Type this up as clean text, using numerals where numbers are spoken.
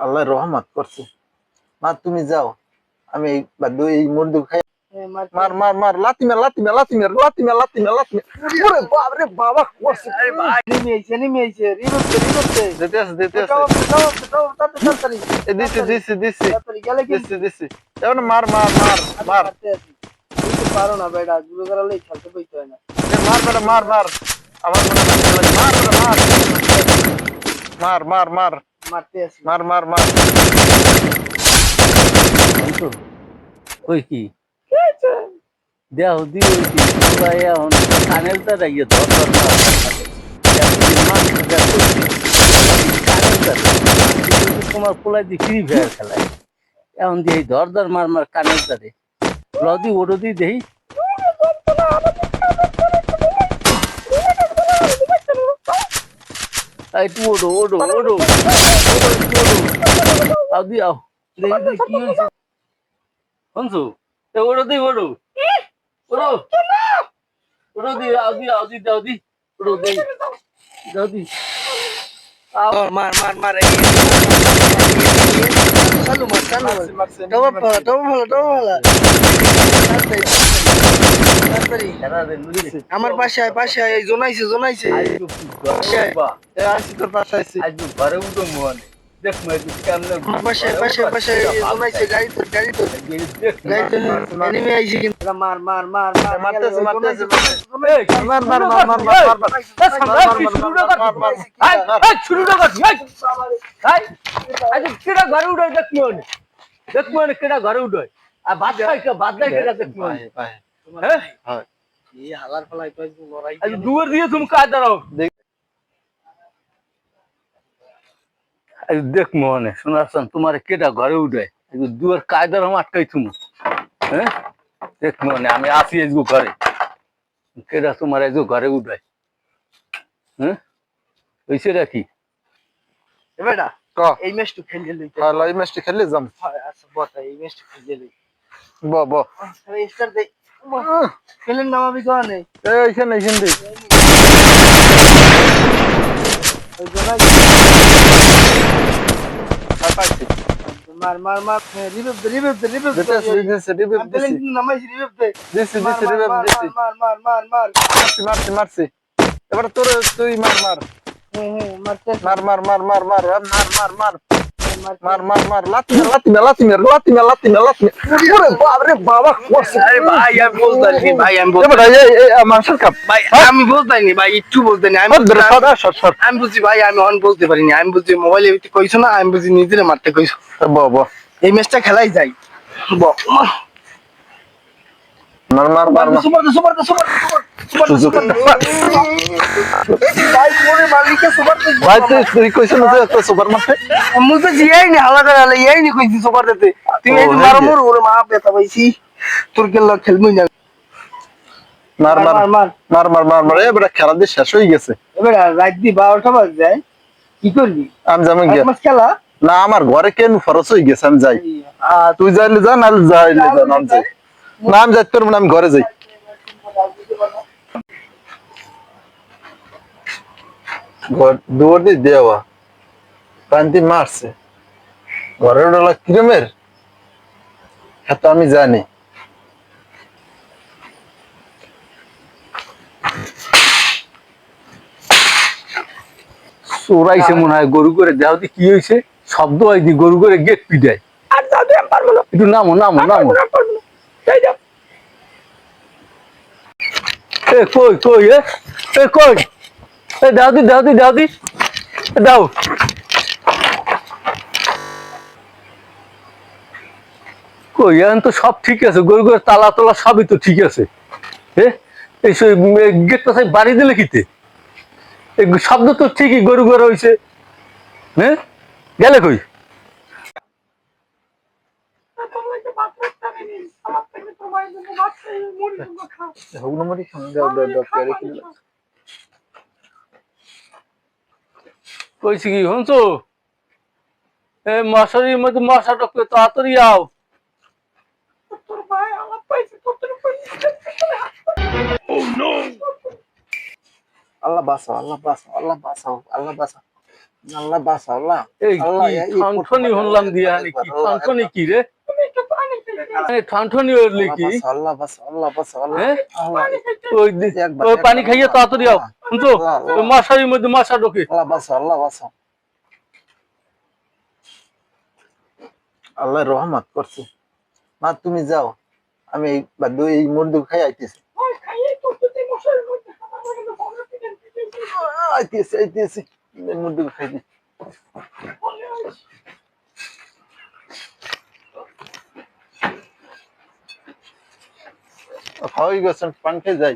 আল্লাহ রহমত করছে। মা তুমি যাও, আমি এই বাদু এই মুরদু খাই। মার মার মার, লাথি মার লাথি মার লাথি মার লাথি মার লাথি মার লাথি মার। ওরে বাপ রে বাবা করছে। আরে ভাই নেমে আইছে রিভাইভ দিতে আছে দিতে আছে। তাড়াতাড়ি এ দিছি দিছি দিছি তাড়াতাড়ি গেলে কিন্তু দিছি দিছি। এখন মার মার মার মার। মারতে আছি তুই তো পারো না বেটা গুলো করালে খেলতে পাইতে হয় না এ মার বেটা মার মার। আমার মনে হয় মার বেটা মার। মার মার মার মারতে আছি মার মার মার। ওই কি দেহ দি ওই কি সবাই এখন কানের দ্বারা ইয়ে ধর ধর মার তোমার পোলাই দিয়ে ফ্রি ফায়ার খেলায় এখন দিয়ে এই ধর ধর মার মার কানের দ্বারে লদি ওড়ো দি দেই একটু ওড়ো ওড়ো ওড়ো আও দি আও দেখি কি হয়েছে শুনছো ওড়ো দি ওড়ো ওড়ো ওড়ো দি আও দি আও দি দাও দি ওড়ো দি দাও দি মার মার মার চালু মার তাড়াতাড়ি আমার পাশে এই জোনাইছে আসি তোর পাশে আসি। আজ ঘরে উঠো মনে দেখ কেমন পাশে জোনাইছে গাড়ি তো এনিমি আইছে কিন্তু মার মার মার মার মারতেছে মারতেছে মার মার মার মার মার শুরুটা করছি কেটা ঘরে উঠে দেখবো কেটা ঘরে উঠে আর বাদ দেয় কেটা দেখবো হ্যাঁ এই হালার ফলাই তো লড়াই দুয়ার দিয়ে তুমি কাজ দাঁড়াও দেখ মনে শোনাচ্ছেন তোমার কেটা ঘরে উঠে দুয়ার কায়দার আমি আটকাই তুমি হ্যাঁ দেখ মনে আমি আসি এসবো ঘরে কেটা তোমার এসবো ঘরে উঠে হ্যাঁ ওই সেটা কি বেটা ক এই ম্যাচটা খেলে লই হ্যালো এই ম্যাচটা খেললে যাম। আচ্ছা বতা এই ম্যাচটা খেলে লই ব ব স্টার দে খেলেন নামাবি কোয়া নেই এইখানে এইখান দি ওই জোনাই পাইছি। মার মার মার রিভিভ দিতে আছে দিতে আমি পেলেন নামাইছি রিভিভ দে দিছি দিছি রিভাইভ দিছি। মার মারছি মারছি মারছি। এবার তোর তুই মার মার মারতে মার মার মার মার মার মার মার মার মারতে মার মার মার লাথি মার লাথি মার লাথি মার লাথি মার লাথি মার লাথি মার। ওরে বাপ রে বাবা করছে। আরে ভাই আমি বলতাছি ভাই আমি এবার এই মার্শাল কাপ ভাই আমি বলতাইনি ভাই একটু বলতাইনি আমি আমি বুঝি ভাই আমি অন বলতে পারিনি আমি বুঝি মোবাইলে কইছো না আমি বুঝি নিজেরে মারতে কইছো ব ব এই ম্যাচটা খেলাই যাই ব মার মার মার মার। ভাই মোরে মালিকে সুপার ভাই তুই কইছ না যে একটা সুপার মারতে। মুঝে জিয়াই নি হালা করে হালা ইয়াই নি কইছি সুপার দিতে তুমি এই মারো মোর ওরে মা বেতা পাইছি তোর গেল খেলবই না মার মার মার মার মার মার মার এবার খেলা দিয়ে শেষ হয়ে গেছে। এবার রাত দি 12টা বাজে যায় কি করবি আমি যাবো গিয়া মাছ খেলা না আমার ঘরে কেন খরচ হয়ে গেছে আমি যাই। তুই যাইলে যা না যাইলে যা নাম যাই না আমি যাইতে পারবো না আমি ঘরে যাই। ঘর দুয়ার দিয়ে দেওয়া প্রান্তি মারছে ঘরের ডলা কিরমের এত আমি জানি। চোরাইছে মনে হয় গরু করে দেহ দি কি হয়েছে শব্দ হয় দি গরু করে গেট পিটায় আর দাদু আমি পারবো না একটু নামো নামো নামো যাই যাও এ কই কই এ কই এ দাও দি দাও কই এখন তো সব ঠিক আছে গরু করে তালা তোলা সবই তো ঠিক আছে এই গেটটা বাড়ি দিলে কিতে শব্দ তো ঠিকই গরু গরু হয়েছে হ্যাঁ গেলে কই কইছি কি শুনছো এই মশারির মধ্যে মশা ঢুকবে তাড়াতাড়ি আও আল্লাহ বাঁচাও আল্লাহ বাঁচাও আল্লাহ বাঁচাও আল্লাহ বাঁচাও আল্লাহ বাঁচাও আল্লাহ। এই আল্লাহ, কি এই ঠনঠনি প্রথমবার হলাম দিয়া একবার, কি আল্লাহ, ঠনঠনি একবার। কি রে ঠনঠনি হইলে কি আল্লাহ বাঁচাও, আল্লাহ বাঁচাও, আল্লাহ, হ্যাঁ আল্লাহ, ওই একবার, ওই পানি একবার, খাইয়ে আল্লাহ, তাড়াতাড়ি আও আল্লাহ, শুনছো আল্লাহ, ওই আল্লাহ, মশারির মধ্যে মশা ঢোকে আল্লাহ বাঁচাও, আল্লাহ বাঁচাও। আল্লাহ রহমত করছে। মা তুমি যাও, আমি এই বাধ্য এই মুরগি খাই আইতেছি। আইতেছি আইতেছি, মুরগি খাই দিই। হয়ে গেছেন পান খেয়ে যাই।